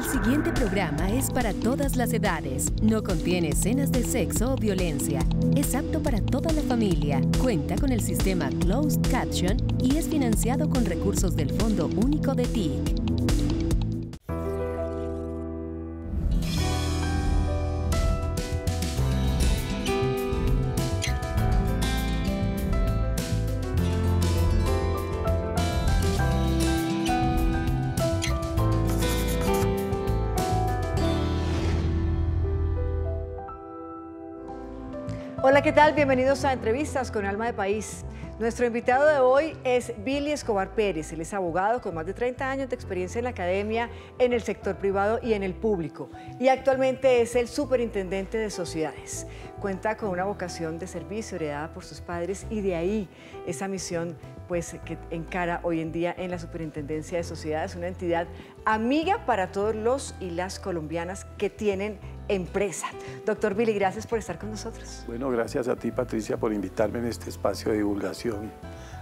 El siguiente programa es para todas las edades. No contiene escenas de sexo o violencia. Es apto para toda la familia. Cuenta con el sistema Closed Caption y es financiado con recursos del Fondo Único de TIC. Hola, ¿qué tal? Bienvenidos a Entrevistas con Alma de País. Nuestro invitado de hoy es Billy Escobar Pérez. Él es abogado con más de 30 años de experiencia en la academia, en el sector privado y en el público. Y actualmente es el superintendente de sociedades. Cuenta con una vocación de servicio heredada por sus padres y de ahí esa misión pues, que encara hoy en día en la Superintendencia de Sociedades, una entidad amiga para todos los y las colombianas que tienen empresa. Doctor Billy, gracias por estar con nosotros. Bueno, gracias a ti, Patricia, por invitarme en este espacio de divulgación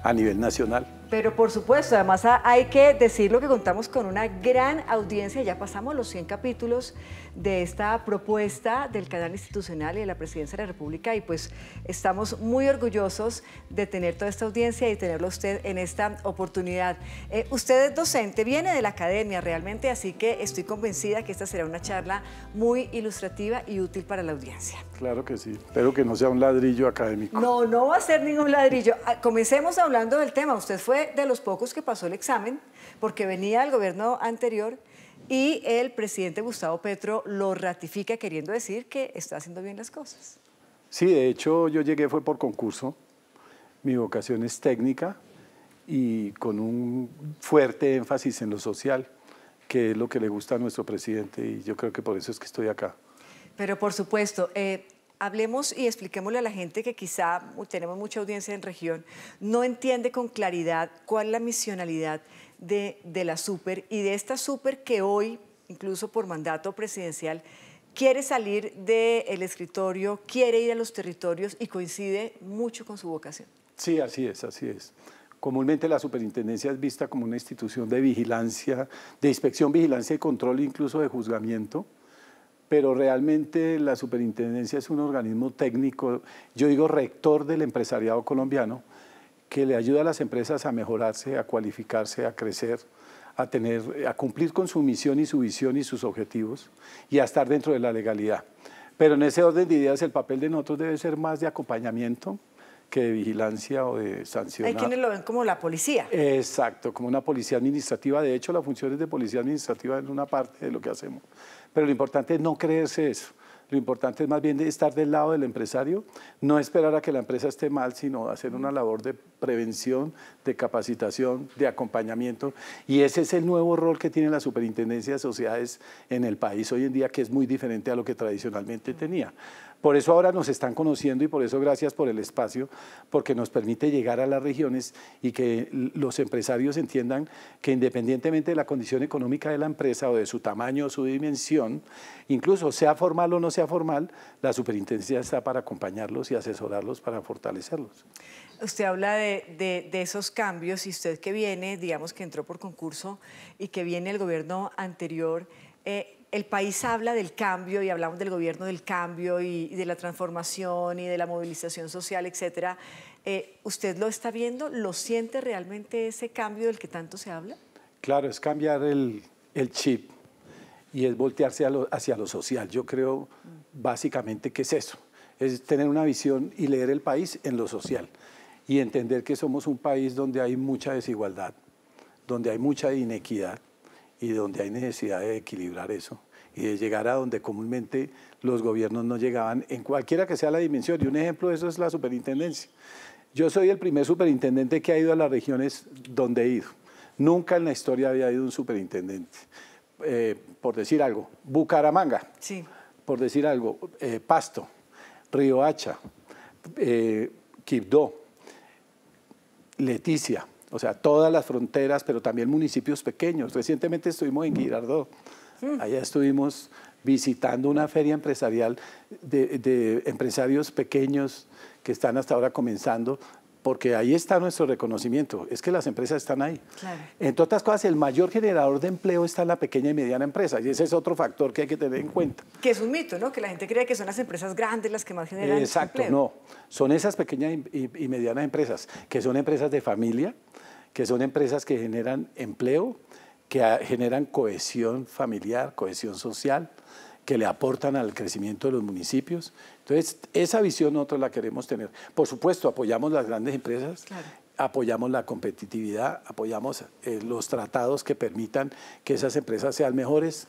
a nivel nacional. Pero por supuesto, además hay que decirlo que contamos con una gran audiencia, ya pasamos los 100 capítulos de esta propuesta del canal institucional y de la Presidencia de la República y pues estamos muy orgullosos de tener toda esta audiencia y tenerlo usted en esta oportunidad. Usted es docente, viene de la academia realmente, así que estoy convencida que esta será una charla muy ilustrativa y útil para la audiencia. Claro que sí, espero que no sea un ladrillo académico. No, no va a ser ningún ladrillo. Comencemos hablando del tema. Usted fue de los pocos que pasó el examen porque venía del gobierno anterior y el presidente Gustavo Petro lo ratifica queriendo decir que está haciendo bien las cosas. Sí, de hecho yo llegué fue por concurso, mi vocación es técnica y con un fuerte énfasis en lo social, que es lo que le gusta a nuestro presidente y yo creo que por eso es que estoy acá. Pero por supuesto, hablemos y expliquémosle a la gente que quizá tenemos mucha audiencia en región, no entiende con claridad cuál es la misionalidad de la Super y de esta Super que hoy, incluso por mandato presidencial, quiere salir del escritorio, quiere ir a los territorios y coincide mucho con su vocación. Sí, así es, así es. Comúnmente la superintendencia es vista como una institución de vigilancia, de inspección, vigilancia y control, incluso de juzgamiento. Pero realmente la superintendencia es un organismo técnico, yo digo rector del empresariado colombiano, que le ayuda a las empresas a mejorarse, a cualificarse, a crecer, a cumplir con su misión y su visión y sus objetivos y a estar dentro de la legalidad. Pero en ese orden de ideas el papel de nosotros debe ser más de acompañamiento que de vigilancia o de sanción. Hay quienes lo ven como la policía. Exacto, como una policía administrativa. De hecho, la función de policía administrativa es una parte de lo que hacemos. Pero lo importante es no creerse eso. Lo importante es más bien estar del lado del empresario, no esperar a que la empresa esté mal, sino hacer una labor de prevención, de capacitación, de acompañamiento. Y ese es el nuevo rol que tiene la Superintendencia de Sociedades en el país hoy en día, que es muy diferente a lo que tradicionalmente tenía. Por eso ahora nos están conociendo y por eso gracias por el espacio, porque nos permite llegar a las regiones y que los empresarios entiendan que independientemente de la condición económica de la empresa o de su tamaño o su dimensión, incluso sea formal o no sea formal, la superintendencia está para acompañarlos y asesorarlos para fortalecerlos. Usted habla de esos cambios y usted que viene, digamos que entró por concurso y que viene el gobierno anterior, el país habla del cambio y hablamos del gobierno del cambio y de la transformación y de la movilización social, etcétera. ¿Usted lo está viendo? ¿Lo siente realmente ese cambio del que tanto se habla? Claro, es cambiar el chip y es voltearse hacia lo social. Yo creo básicamente que es eso, es tener una visión y leer el país en lo social y entender que somos un país donde hay mucha desigualdad, donde hay mucha inequidad, y donde hay necesidad de equilibrar eso y de llegar a donde comúnmente los gobiernos no llegaban en cualquiera que sea la dimensión. Y un ejemplo de eso es la superintendencia. Yo soy el primer superintendente que ha ido a las regiones donde he ido. Nunca en la historia había ido un superintendente. Por decir algo, Bucaramanga, sí. Por decir algo, Pasto, Riohacha, Quibdó, Leticia. O sea, todas las fronteras, pero también municipios pequeños. Recientemente estuvimos en Girardot. Allá estuvimos visitando una feria empresarial de empresarios pequeños que están hasta ahora comenzando, porque ahí está nuestro reconocimiento, es que las empresas están ahí. Claro. Entre otras cosas, el mayor generador de empleo está en la pequeña y mediana empresa, y ese es otro factor que hay que tener en cuenta. Que es un mito, ¿no? Que la gente cree que son las empresas grandes las que más generan Exacto, empleo. no. Son esas pequeñas y medianas empresas, que son empresas de familia, que son empresas que generan empleo, que generan cohesión familiar, cohesión social, que le aportan al crecimiento de los municipios. Entonces, esa visión nosotros la queremos tener. Por supuesto, apoyamos las grandes empresas, claro, apoyamos la competitividad, apoyamos los tratados que permitan que esas empresas sean mejores,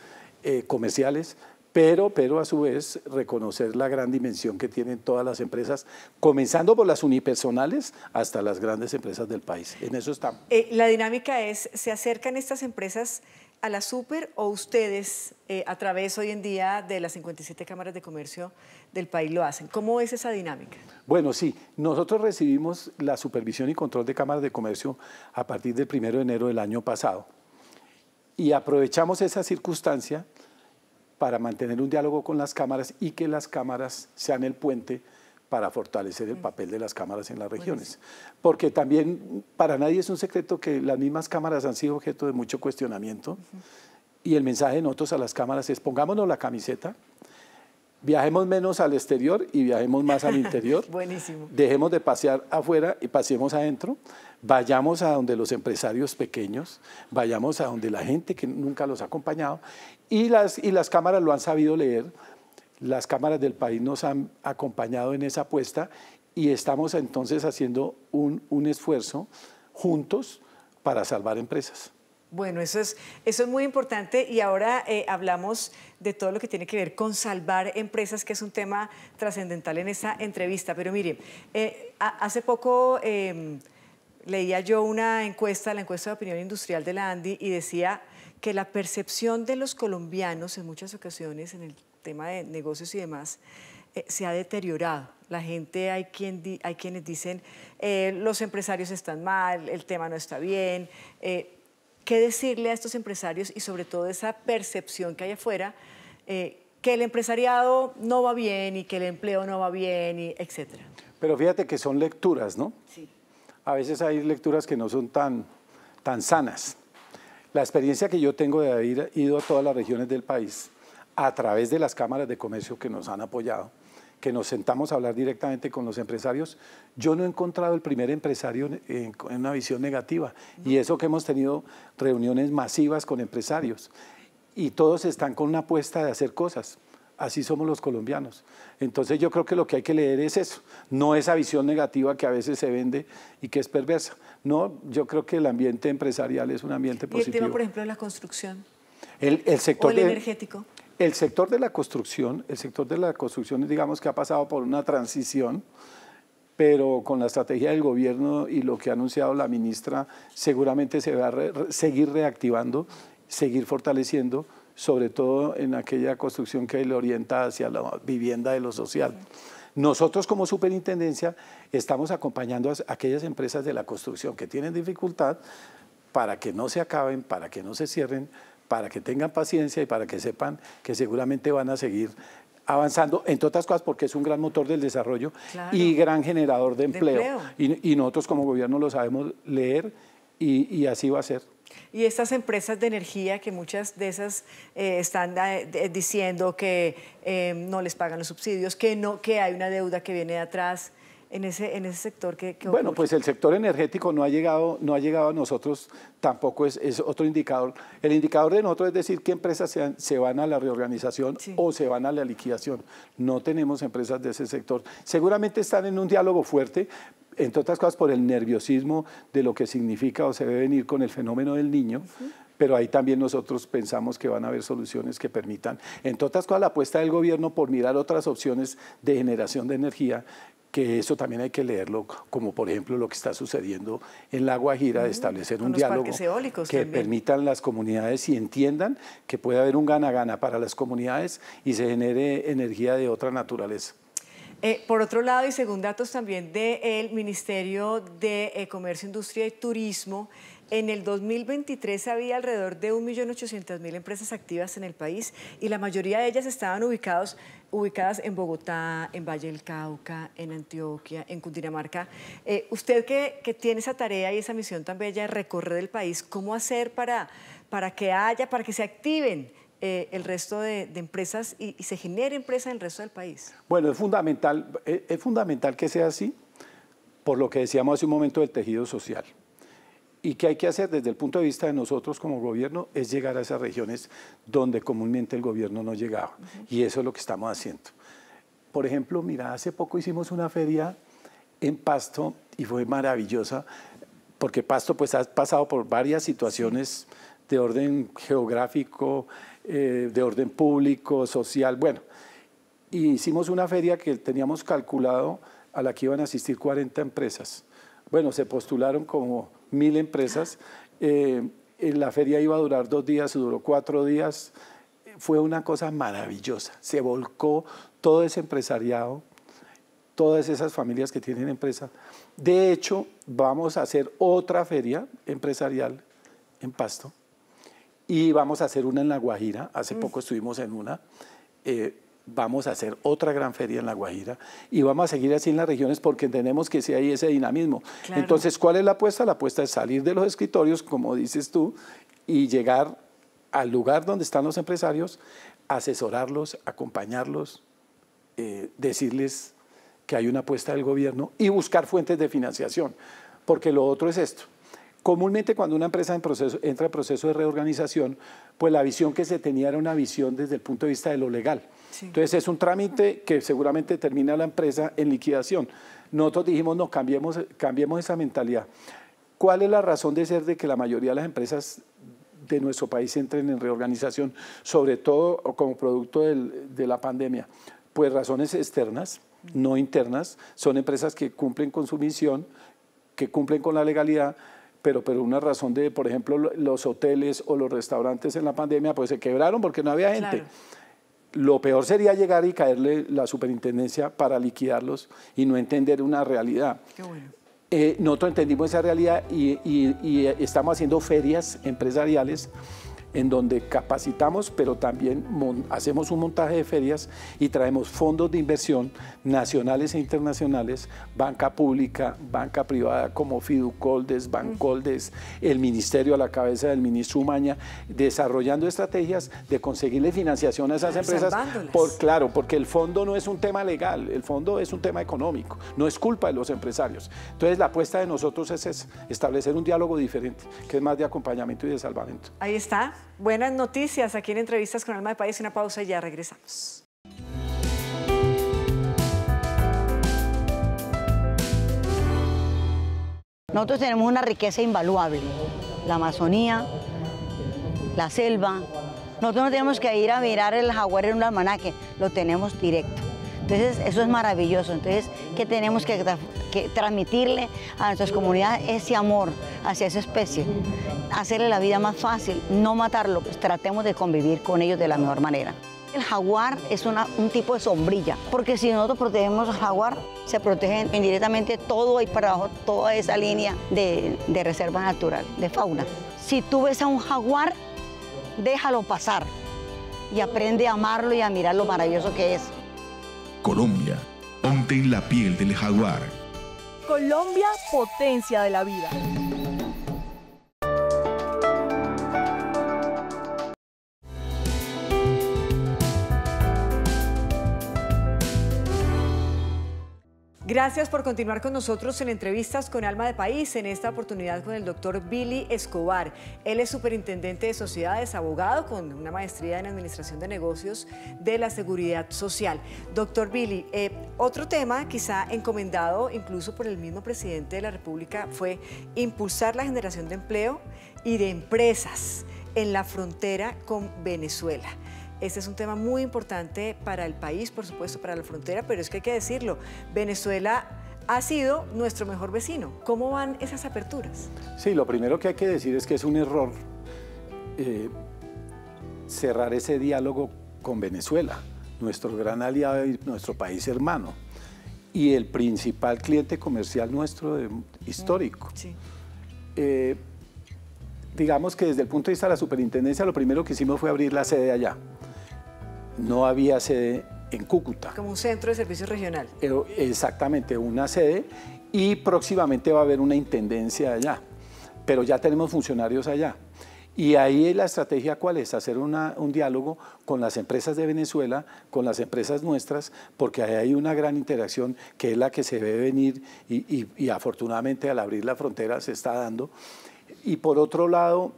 comerciales, pero a su vez reconocer la gran dimensión que tienen todas las empresas, comenzando por las unipersonales hasta las grandes empresas del país. En eso estamos. La dinámica es, ¿se acercan estas empresas a la super o ustedes a través hoy en día de las 57 cámaras de comercio del país lo hacen? ¿Cómo es esa dinámica? Bueno, sí, nosotros recibimos la supervisión y control de cámaras de comercio a partir del 1 de enero del año pasado y aprovechamos esa circunstancia para mantener un diálogo con las cámaras y que las cámaras sean el puente para fortalecer el papel de las cámaras en las regiones. Porque también para nadie es un secreto que las mismas cámaras han sido objeto de mucho cuestionamiento y el mensaje de nosotros a las cámaras es pongámonos la camiseta, viajemos menos al exterior y viajemos más al interior. Buenísimo. Dejemos de pasear afuera y paseemos adentro. Vayamos a donde los empresarios pequeños, vayamos a donde la gente que nunca los ha acompañado y las cámaras lo han sabido leer. Las cámaras del país nos han acompañado en esa apuesta y estamos entonces haciendo un esfuerzo juntos para salvar empresas. Bueno, eso es muy importante y ahora hablamos de todo lo que tiene que ver con salvar empresas, que es un tema trascendental en esta entrevista. Pero mire, hace poco leía yo una encuesta, la encuesta de opinión industrial de la ANDI, y decía que la percepción de los colombianos en muchas ocasiones en el tema de negocios y demás se ha deteriorado. La gente, hay quienes dicen los empresarios están mal, el tema no está bien. ¿Qué decirle a estos empresarios y sobre todo esa percepción que hay afuera que el empresariado no va bien y que el empleo no va bien, y etcétera? Pero fíjate que son lecturas, ¿no? Sí. A veces hay lecturas que no son tan sanas. La experiencia que yo tengo de haber ido a todas las regiones del país a través de las cámaras de comercio que nos han apoyado, que nos sentamos a hablar directamente con los empresarios, yo no he encontrado el primer empresario en una visión negativa. Y eso que hemos tenido reuniones masivas con empresarios y todos están con una apuesta de hacer cosas. Así somos los colombianos. Entonces yo creo que lo que hay que leer es eso, no esa visión negativa que a veces se vende y que es perversa. No, yo creo que el ambiente empresarial es un ambiente positivo. ¿Y el tema, por ejemplo, de la construcción? El sector ¿O el energético? El sector de la construcción, digamos que ha pasado por una transición, pero con la estrategia del gobierno y lo que ha anunciado la ministra, seguramente se va a seguir reactivando, seguir fortaleciendo, sobre todo en aquella construcción que le orienta hacia la vivienda de lo social. Nosotros como superintendencia estamos acompañando a aquellas empresas de la construcción que tienen dificultad para que no se acaben, para que no se cierren, para que tengan paciencia y para que sepan que seguramente van a seguir avanzando, entre otras cosas porque es un gran motor del desarrollo, claro, y gran generador de empleo. Y nosotros como gobierno lo sabemos leer y así va a ser. Y estas empresas de energía, que muchas de esas están diciendo que no les pagan los subsidios, que hay una deuda que viene de atrás, en ese sector que bueno, ocurre. pues el sector energético no ha llegado a nosotros, tampoco es otro indicador. El indicador de nosotros es decir qué empresas se van a la reorganización, sí, o se van a la liquidación. No tenemos empresas de ese sector. Seguramente están en un diálogo fuerte, entre otras cosas por el nerviosismo de lo que significa o se debe venir con el fenómeno del Niño, pero ahí también nosotros pensamos que van a haber soluciones que permitan, entre otras cosas, la apuesta del gobierno por mirar otras opciones de generación de energía, que eso también hay que leerlo, como por ejemplo lo que está sucediendo en La Guajira, de establecer un diálogo que permitan las comunidades y entiendan que puede haber un gana-gana para las comunidades y se genere energía de otra naturaleza. Por otro lado, y según datos también del Ministerio de Comercio, Industria y Turismo, En el 2023 había alrededor de 1.800.000 empresas activas en el país y la mayoría de ellas estaban ubicadas en Bogotá, en Valle del Cauca, en Antioquia, en Cundinamarca. Usted que tiene esa tarea y esa misión tan bella de recorrer el país, ¿cómo hacer para que se activen el resto de empresas y se genere empresa en el resto del país? Bueno, es fundamental que sea así, por lo que decíamos hace un momento del tejido social. Y que hay que hacer desde el punto de vista de nosotros como gobierno es llegar a esas regiones donde comúnmente el gobierno no llegaba. Y eso es lo que estamos haciendo. Por ejemplo, mira, hace poco hicimos una feria en Pasto y fue maravillosa, porque Pasto pues ha pasado por varias situaciones de orden geográfico, de orden público, social, bueno. Y hicimos una feria que teníamos calculado a la que iban a asistir 40 empresas. Bueno, se postularon como 1.000 empresas. La feria iba a durar 2 días, duró 4 días. Fue una cosa maravillosa. Se volcó todo ese empresariado, todas esas familias que tienen empresa. De hecho, vamos a hacer otra feria empresarial en Pasto y vamos a hacer una en La Guajira. Hace poco estuvimos en una. Vamos a hacer otra gran feria en La Guajira y vamos a seguir así en las regiones porque entendemos que sí hay ese dinamismo. Claro. Entonces, ¿cuál es la apuesta? La apuesta es salir de los escritorios, como dices tú, y llegar al lugar donde están los empresarios, asesorarlos, acompañarlos, decirles que hay una apuesta del gobierno y buscar fuentes de financiación, porque lo otro es esto. Comúnmente cuando una empresa entra en proceso de reorganización, pues la visión que se tenía era una visión desde el punto de vista de lo legal. Sí. Entonces es un trámite que seguramente termina la empresa en liquidación. Nosotros dijimos, no, cambiemos esa mentalidad. ¿Cuál es la razón de ser de que la mayoría de las empresas de nuestro país entren en reorganización, sobre todo como producto de la pandemia? Pues razones externas, no internas. Son empresas que cumplen con su misión, que cumplen con la legalidad, pero una razón de, por ejemplo, los hoteles o los restaurantes en la pandemia, pues se quebraron porque no había gente. Claro. Lo peor sería llegar y caerle la superintendencia para liquidarlos y no entender una realidad. Qué bueno. Nosotros entendimos esa realidad y estamos haciendo ferias empresariales en donde capacitamos, pero también hacemos un montaje de ferias y traemos fondos de inversión nacionales e internacionales, banca pública, banca privada como Fiducoldes, Bancoldes, el ministerio a la cabeza del ministro Umaña, desarrollando estrategias de conseguirle financiación a esas empresas. Claro, porque el fondo no es un tema legal, el fondo es un tema económico, no es culpa de los empresarios. Entonces la apuesta de nosotros es establecer un diálogo diferente, que es más de acompañamiento y de salvamento. Ahí está. Buenas noticias aquí en Entrevistas con Alma de País. Una pausa y ya regresamos. Nosotros tenemos una riqueza invaluable, la Amazonía, la selva. Nosotros no tenemos que ir a mirar el jaguar en un almanaque, lo tenemos directo. Entonces, eso es maravilloso. Entonces, ¿qué tenemos que transmitirle a nuestras comunidades? Ese amor hacia esa especie, hacerle la vida más fácil, no matarlo, pues tratemos de convivir con ellos de la mejor manera. El jaguar es un tipo de sombrilla, porque si nosotros protegemos al jaguar, se protegen indirectamente todo ahí para abajo, toda esa línea de reserva natural, de fauna. Si tú ves a un jaguar, déjalo pasar y aprende a amarlo y a mirar lo maravilloso que es. Colombia, ponte en la piel del jaguar. Colombia, potencia de la vida. Gracias por continuar con nosotros en Entrevistas con Alma de País, en esta oportunidad con el doctor Billy Escobar. Él es superintendente de sociedades, abogado con una maestría en Administración de Negocios de la Seguridad Social. Doctor Billy, otro tema quizá encomendado incluso por el mismo presidente de la República fue impulsar la generación de empleo y de empresas en la frontera con Venezuela. Este es un tema muy importante para el país, por supuesto, para la frontera, pero es que hay que decirlo, Venezuela ha sido nuestro mejor vecino. ¿Cómo van esas aperturas? Sí, lo primero que hay que decir es que es un error cerrar ese diálogo con Venezuela, nuestro gran aliado y nuestro país hermano, y el principal cliente comercial nuestro histórico. Sí. digamos que desde el punto de vista de la superintendencia, lo primero que hicimos fue abrir la sede allá. No había sede en Cúcuta. Como un centro de servicio regional. Exactamente, una sede, y próximamente va a haber una intendencia allá, pero ya tenemos funcionarios allá. Y ahí la estrategia, ¿cuál es? Hacer un diálogo con las empresas de Venezuela, con las empresas nuestras, porque ahí hay una gran interacción que es la que se ve venir y afortunadamente al abrir la frontera se está dando. Y por otro lado,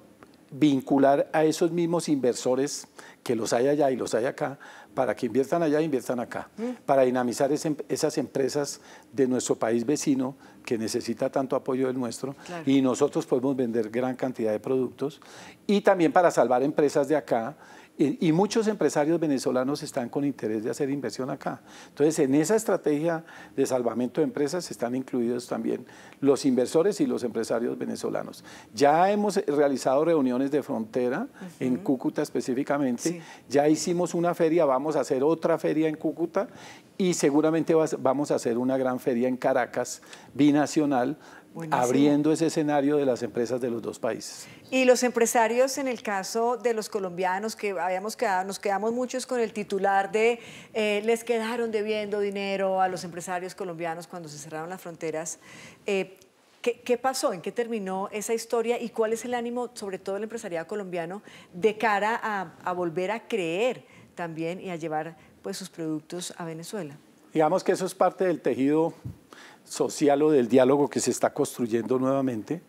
vincular a esos mismos inversores que los hay allá y los hay acá, para que inviertan allá e inviertan acá, para dinamizar esas empresas de nuestro país vecino que necesita tanto apoyo del nuestro, claro. Y nosotros podemos vender gran cantidad de productos, y también para salvar empresas de acá, y muchos empresarios venezolanos están con interés de hacer inversión acá. Entonces, en esa estrategia de salvamento de empresas están incluidos también los inversores y los empresarios venezolanos. Ya hemos realizado reuniones de frontera en Cúcuta específicamente, sí. Ya hicimos una feria, vamos a hacer otra feria en Cúcuta y seguramente vamos a hacer una gran feria en Caracas, binacional, buenísimo. Abriendo ese escenario de las empresas de los dos países. Y los empresarios, en el caso de los colombianos, que nos quedamos muchos con el titular de les quedaron debiendo dinero a los empresarios colombianos cuando se cerraron las fronteras. ¿Qué pasó? ¿En qué terminó esa historia? ¿Y cuál es el ánimo, sobre todo el empresariado colombiano, de cara a volver a creer también y a llevar pues, sus productos a Venezuela? Digamos que eso es parte del tejido social o del diálogo que se está construyendo nuevamente,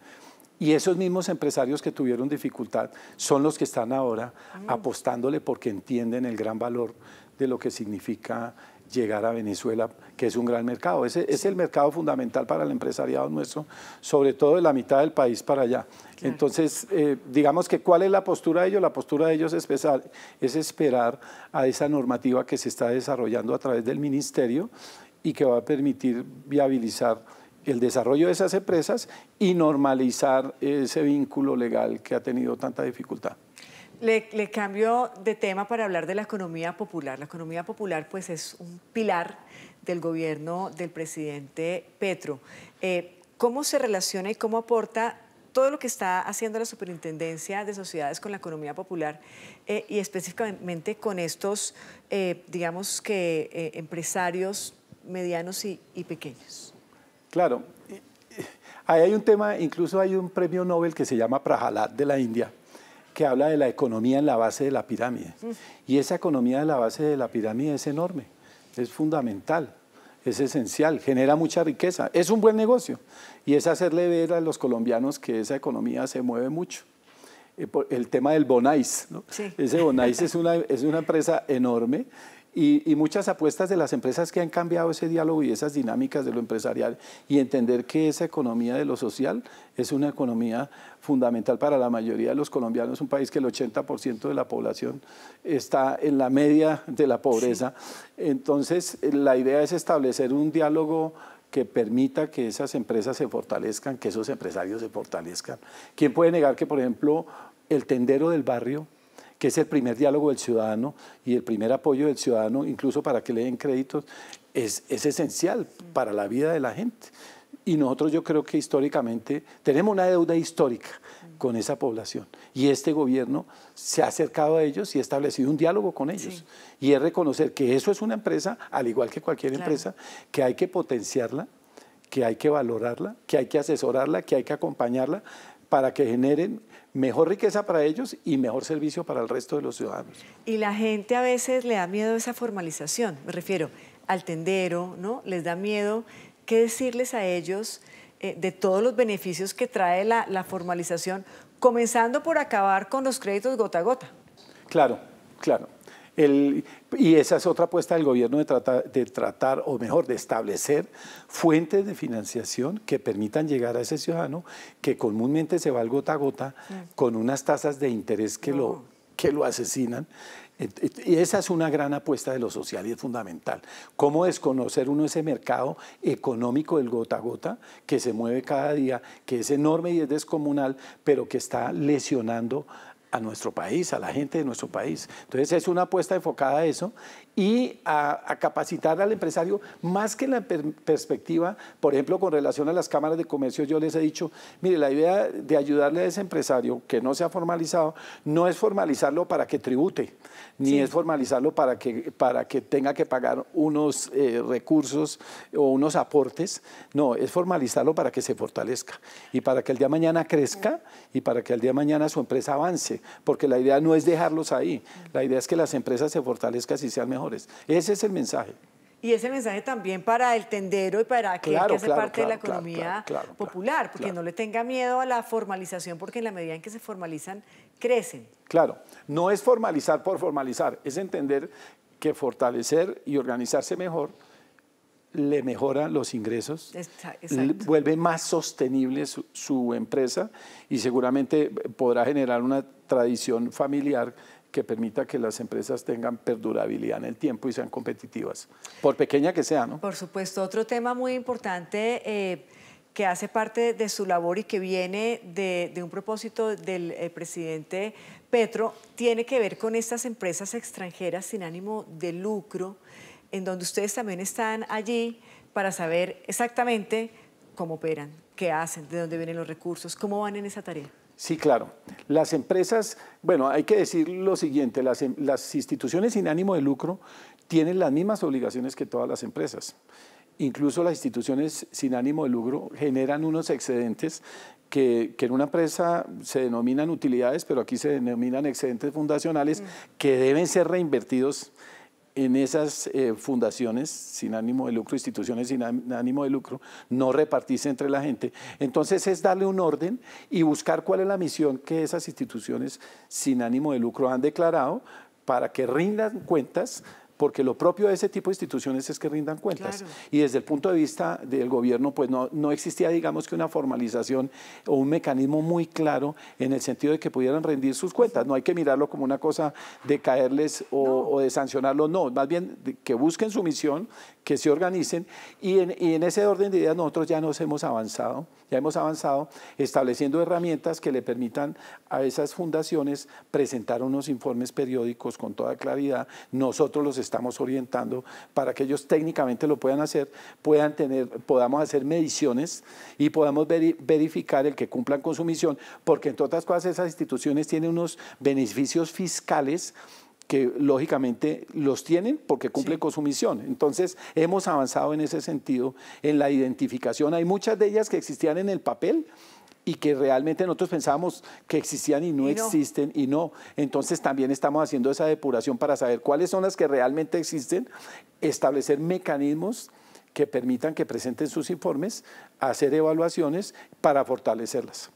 y esos mismos empresarios que tuvieron dificultad son los que están ahora apostándole porque entienden el gran valor de lo que significa llegar a Venezuela, que es un gran mercado. Ese es el mercado fundamental para el empresariado nuestro, sobre todo de la mitad del país para allá. Claro. Entonces, digamos que ¿cuál es la postura de ellos? La postura de ellos es esperar a esa normativa que se está desarrollando a través del ministerio y que va a permitir viabilizar el desarrollo de esas empresas y normalizar ese vínculo legal que ha tenido tanta dificultad. Le cambio de tema para hablar de la economía popular. La economía popular pues, es un pilar del gobierno del presidente Petro. ¿Cómo se relaciona y cómo aporta todo lo que está haciendo la Superintendencia de Sociedades con la economía popular y específicamente con estos, digamos que, empresarios medianos y pequeños? Claro, ahí hay un tema, incluso hay un premio Nobel que se llama Prahalad de la India, que habla de la economía en la base de la pirámide. Y esa economía de la base de la pirámide es enorme, es fundamental, es esencial, genera mucha riqueza, es un buen negocio. Y es hacerle ver a los colombianos que esa economía se mueve mucho. El tema del Bonais, ¿no? Sí. Ese Bonais es una empresa enorme. Y muchas apuestas de las empresas que han cambiado ese diálogo y esas dinámicas de lo empresarial y entender que esa economía de lo social es una economía fundamental para la mayoría de los colombianos, un país que el 80% de la población está en la media de la pobreza. Sí. Entonces, la idea es establecer un diálogo que permita que esas empresas se fortalezcan, que esos empresarios se fortalezcan. ¿Quién puede negar que, por ejemplo, el tendero del barrio, que es el primer diálogo del ciudadano y el primer apoyo del ciudadano, incluso para que le den créditos, es esencial para la vida de la gente? Y nosotros, yo creo que históricamente tenemos una deuda histórica con esa población, y este gobierno se ha acercado a ellos y ha establecido un diálogo con ellos. Sí. Y es reconocer que eso es una empresa, al igual que cualquier empresa, que hay que potenciarla, que hay que valorarla, que hay que asesorarla, que hay que acompañarla para que generen mejor riqueza para ellos y mejor servicio para el resto de los ciudadanos. Y la gente a veces le da miedo a esa formalización, me refiero al tendero, ¿no? Les da miedo. ¿Qué decirles a ellos de todos los beneficios que trae la formalización, comenzando por acabar con los créditos gota a gota? Claro, claro. Y esa es otra apuesta del gobierno de tratar, o mejor, de establecer fuentes de financiación que permitan llegar a ese ciudadano que comúnmente se va al gota a gota con unas tasas de interés que lo asesinan. Y esa es una gran apuesta de lo social y es fundamental. ¿Cómo desconocer uno ese mercado económico del gota a gota que se mueve cada día, que es enorme y es descomunal, pero que está lesionando a nuestro país, a la gente de nuestro país. Entonces es una apuesta enfocada a eso y a capacitar al empresario más que en la perspectiva, por ejemplo, con relación a las cámaras de comercio, yo les he dicho, mire, la idea de ayudarle a ese empresario que no se ha formalizado, no es formalizarlo para que tribute, ni es formalizarlo para que tenga que pagar unos recursos o unos aportes, no, es formalizarlo para que se fortalezca y para que el día de mañana crezca y para que el día de mañana su empresa avance, porque la idea no es dejarlos ahí, la idea es que las empresas se fortalezcan y sean mejores. Ese es el mensaje. Y ese mensaje también para el tendero y para aquel que hace parte de la economía popular, porque no le tenga miedo a la formalización, porque en la medida en que se formalizan, crecen. Claro, no es formalizar por formalizar, es entender que fortalecer y organizarse mejor le mejora los ingresos, vuelve más sostenible su empresa y seguramente podrá generar una tradición familiar que permita que las empresas tengan perdurabilidad en el tiempo y sean competitivas, por pequeña que sea, ¿no? Por supuesto, otro tema muy importante que hace parte de su labor y que viene de un propósito del presidente Petro, tiene que ver con estas empresas extranjeras sin ánimo de lucro, en donde ustedes también están allí para saber exactamente cómo operan, qué hacen, de dónde vienen los recursos, cómo van en esa tarea. Sí, claro. Las empresas, bueno, hay que decir lo siguiente, las instituciones sin ánimo de lucro tienen las mismas obligaciones que todas las empresas. Incluso las instituciones sin ánimo de lucro generan unos excedentes que en una empresa se denominan utilidades, pero aquí se denominan excedentes fundacionales que deben ser reinvertidos en esas fundaciones sin ánimo de lucro, instituciones sin ánimo de lucro, no repartirse entre la gente. Entonces es darle un orden y buscar cuál es la misión que esas instituciones sin ánimo de lucro han declarado para que rindan cuentas, porque lo propio de ese tipo de instituciones es que rindan cuentas. Claro. Y desde el punto de vista del gobierno, pues no existía, digamos, que una formalización o un mecanismo muy claro en el sentido de que pudieran rendir sus cuentas. No hay que mirarlo como una cosa de caerles o de sancionarlos, no, más bien que busquen su misión, que se organicen y en ese orden de ideas nosotros ya nos hemos avanzado, estableciendo herramientas que le permitan a esas fundaciones presentar unos informes periódicos con toda claridad. Nosotros los estamos orientando para que ellos técnicamente lo puedan hacer, podamos hacer mediciones y podamos verificar el que cumplan con su misión, porque entre otras cosas esas instituciones tienen unos beneficios fiscales que lógicamente los tienen porque cumplen con su misión. Entonces hemos avanzado en ese sentido, en la identificación. Hay muchas de ellas que existían en el papel y que realmente nosotros pensábamos que existían y no existen y no. Entonces también estamos haciendo esa depuración para saber cuáles son las que realmente existen, establecer mecanismos que permitan que presenten sus informes, hacer evaluaciones para fortalecerlas.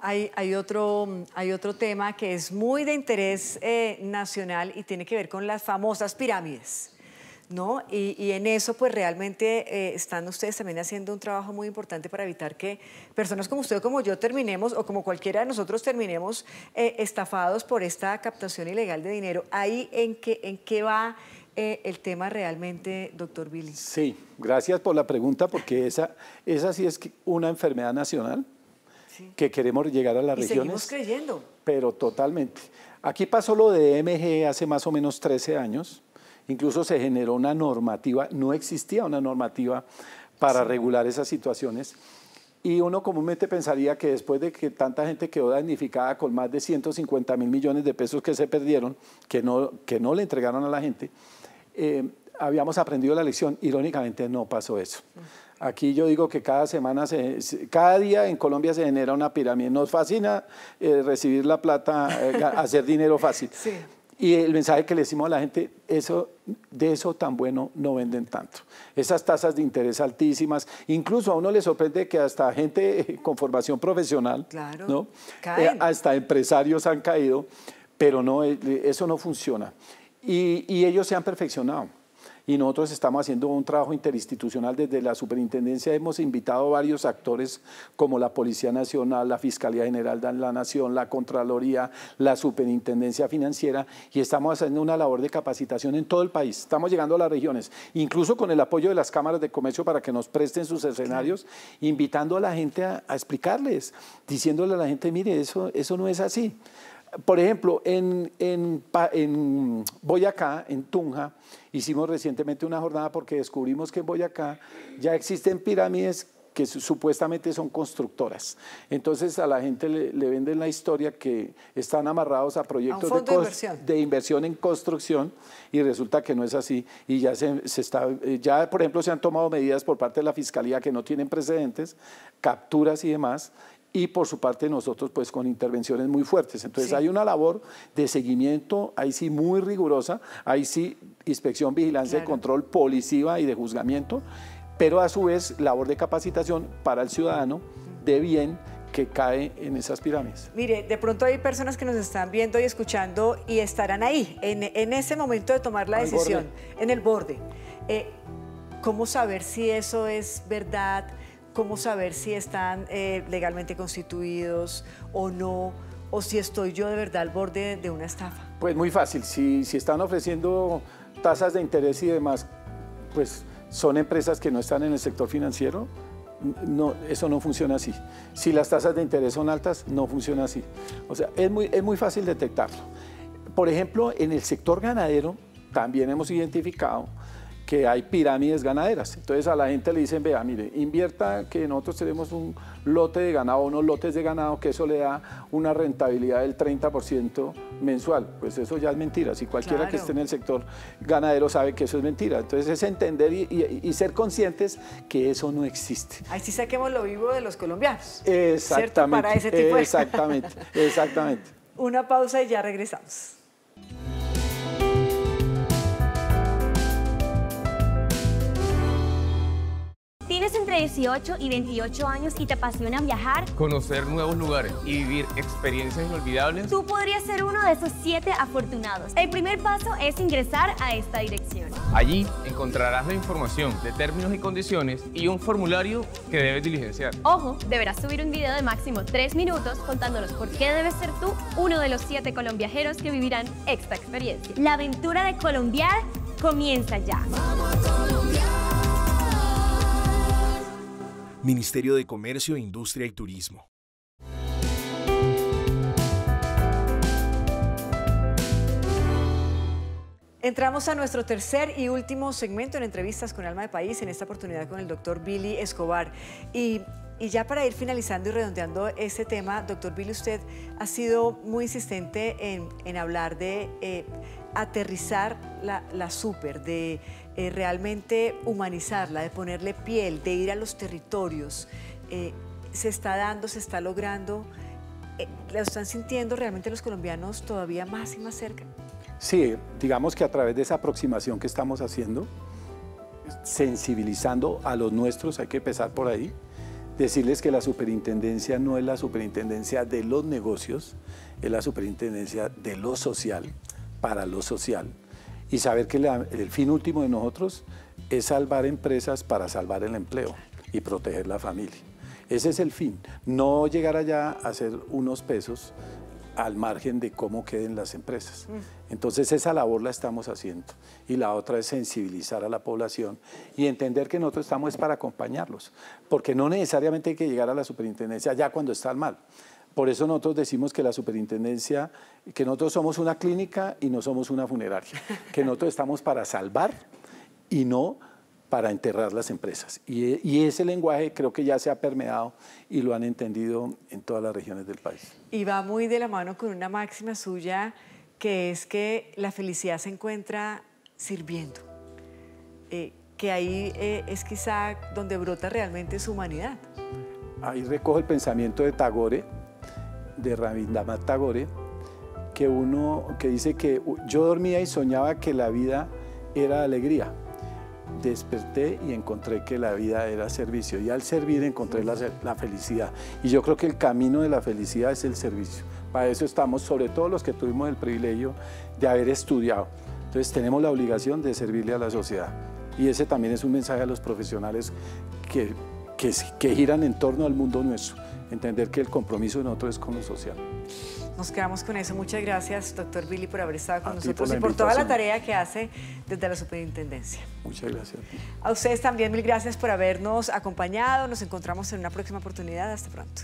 Hay otro tema que es muy de interés nacional y tiene que ver con las famosas pirámides, ¿no? Y en eso pues realmente están ustedes también haciendo un trabajo muy importante para evitar que personas como usted o como yo terminemos, o como cualquiera de nosotros terminemos estafados por esta captación ilegal de dinero. ¿Ahí en qué va el tema realmente, doctor Billy? Sí, gracias por la pregunta, porque esa sí es una enfermedad nacional. Que queremos llegar a las regiones. Seguimos creyendo. Pero totalmente. Aquí pasó lo de MG hace más o menos 13 años. Incluso se generó una normativa, no existía una normativa para regular esas situaciones. Y uno comúnmente pensaría que después de que tanta gente quedó damnificada con más de 150.000 millones de pesos que se perdieron, que no le entregaron a la gente, habíamos aprendido la lección. Irónicamente no pasó eso. Aquí yo digo que cada día en Colombia se genera una pirámide. Nos fascina recibir la plata, hacer dinero fácil. Sí. Y el mensaje que le decimos a la gente, de eso tan bueno no venden tanto. Esas tasas de interés altísimas, incluso a uno le sorprende que hasta gente con formación profesional, claro, ¿no? Hasta empresarios han caído, pero no, eso no funciona. Y ellos se han perfeccionado. Y nosotros estamos haciendo un trabajo interinstitucional desde la superintendencia. Hemos invitado a varios actores como la Policía Nacional, la Fiscalía General de la Nación, la Contraloría, la Superintendencia Financiera, y estamos haciendo una labor de capacitación en todo el país. Estamos llegando a las regiones, incluso con el apoyo de las cámaras de comercio para que nos presten sus escenarios, invitando a la gente a explicarles, diciéndole a la gente, mire, eso no es así. Por ejemplo, en Boyacá, en Tunja, hicimos recientemente una jornada porque descubrimos que en Boyacá ya existen pirámides que supuestamente son constructoras. Entonces a la gente le venden la historia que están amarrados a proyectos de inversión en construcción y resulta que no es así. Y ya ya por ejemplo se han tomado medidas por parte de la Fiscalía que no tienen precedentes, capturas y demás, y por su parte nosotros pues con intervenciones muy fuertes. Entonces hay una labor de seguimiento, ahí sí muy rigurosa, ahí sí inspección, vigilancia y control, policía y de juzgamiento, pero a su vez labor de capacitación para el ciudadano de bien que cae en esas pirámides. Mire, de pronto hay personas que nos están viendo y escuchando y estarán ahí, en ese momento de tomar la decisión, en el borde. ¿Cómo saber si eso es verdad? ¿Cómo saber si están legalmente constituidos o no? ¿O si estoy yo de verdad al borde de una estafa? Pues muy fácil, si están ofreciendo tasas de interés y demás, pues son empresas que no están en el sector financiero, no, eso no funciona así. Si las tasas de interés son altas, no funciona así. O sea, es muy fácil detectarlo. Por ejemplo, en el sector ganadero también hemos identificado que hay pirámides ganaderas. Entonces a la gente le dicen, vea, mire, invierta que nosotros tenemos un lote de ganado, unos lotes de ganado, que eso le da una rentabilidad del 30% mensual. Pues eso ya es mentira. Si cualquiera que esté en el sector ganadero sabe que eso es mentira. Entonces es entender y ser conscientes que eso no existe. Ahí sí saquemos lo vivo de los colombianos. Exactamente. ¿Cierto? Para ese tipo de... Exactamente. Una pausa y ya regresamos. ¿Tienes entre 18 y 28 años y te apasiona viajar? Conocer nuevos lugares y vivir experiencias inolvidables. Tú podrías ser uno de esos 7 afortunados. El primer paso es ingresar a esta dirección. Allí encontrarás la información de términos y condiciones y un formulario que debes diligenciar. Ojo, deberás subir un video de máximo 3 minutos contándonos por qué debes ser tú uno de los 7 colombiajeros que vivirán esta experiencia. La aventura de colombiar comienza ya. ¡Vamos a colombiar! Ministerio de Comercio, Industria y Turismo. Entramos a nuestro tercer y último segmento en Entrevistas con Alma de País, en esta oportunidad con el doctor Billy Escobar. Y ya para ir finalizando y redondeando ese tema, doctor Billy, usted ha sido muy insistente en hablar de aterrizar la súper, de realmente humanizarla, de ponerle piel, de ir a los territorios. Se está dando, se está logrando. ¿Lo están sintiendo realmente los colombianos todavía más y más cerca? Sí, digamos que a través de esa aproximación que estamos haciendo, sensibilizando a los nuestros, hay que empezar por ahí, decirles que la superintendencia no es la superintendencia de los negocios, es la superintendencia de lo social, para lo social, y saber que el fin último de nosotros es salvar empresas para salvar el empleo y proteger la familia. Ese es el fin, no llegar allá a hacer unos pesos al margen de cómo queden las empresas. Entonces esa labor la estamos haciendo y la otra es sensibilizar a la población y entender que nosotros estamos para acompañarlos, porque no necesariamente hay que llegar a la superintendencia ya cuando están mal. Por eso nosotros decimos que la superintendencia, que nosotros somos una clínica y no somos una funeraria, que nosotros estamos para salvar y no para enterrar las empresas. Y ese lenguaje creo que ya se ha permeado y lo han entendido en todas las regiones del país. Y va muy de la mano con una máxima suya, que es que la felicidad se encuentra sirviendo, que ahí es quizá donde brota realmente su humanidad. Ahí recojo el pensamiento de Tagore, de Rabindranath Tagore, que dice que yo dormía y soñaba que la vida era alegría. Desperté y encontré que la vida era servicio, y al servir encontré la felicidad. Y yo creo que el camino de la felicidad es el servicio. Para eso estamos, sobre todo los que tuvimos el privilegio de haber estudiado. Entonces tenemos la obligación de servirle a la sociedad. Y ese también es un mensaje a los profesionales que giran en torno al mundo nuestro. Entender que el compromiso de nosotros es con lo social. Nos quedamos con eso. Muchas gracias, doctor Billy, por haber estado con nosotros y por toda la tarea que hace desde la superintendencia. Muchas gracias. A ustedes también, mil gracias por habernos acompañado. Nos encontramos en una próxima oportunidad. Hasta pronto.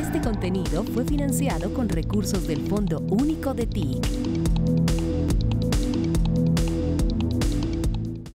Este contenido fue financiado con recursos del Fondo Único de TIC.